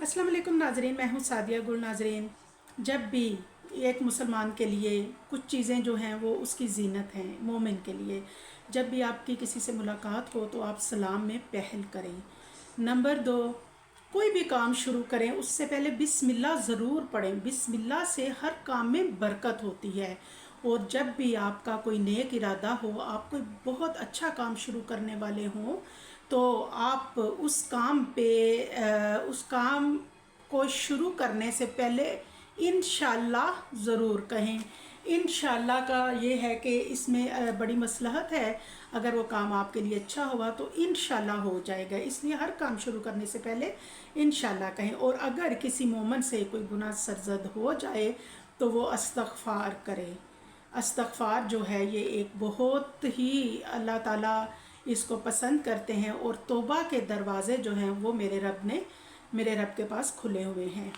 अस्सलाम वालेकुम नाजरीन, मैं हूँ सादिया गुल। नाजरीन, जब भी एक मुसलमान के लिए कुछ चीज़ें जो हैं वो उसकी ज़ीनत हैं, मोमिन के लिए जब भी आपकी किसी से मुलाकात हो तो आप सलाम में पहल करें। नंबर दो, कोई भी काम शुरू करें उससे पहले बिस्मिल्लाह ज़रूर पढ़ें। बिस्मिल्लाह से हर काम में बरकत होती है। और जब भी आपका कोई नेक इरादा हो, आप कोई बहुत अच्छा काम शुरू करने वाले हों, तो आप उस काम पे उस काम को शुरू करने से पहले इंशाल्लाह ज़रूर कहें। इंशाल्लाह का ये है कि इसमें बड़ी मसलहत है। अगर वो काम आपके लिए अच्छा हुआ तो इंशाल्लाह हो जाएगा, इसलिए हर काम शुरू करने से पहले इंशाल्लाह कहें। और अगर किसी मोमेंट से कोई गुनाह सरजद हो जाए तो वो इस्तग़फ़ार करें। इस्तग़फ़ार जो है ये एक बहुत ही अल्लाह ताला इसको पसंद करते हैं, और तौबा के दरवाज़े जो हैं वो मेरे रब के पास खुले हुए हैं।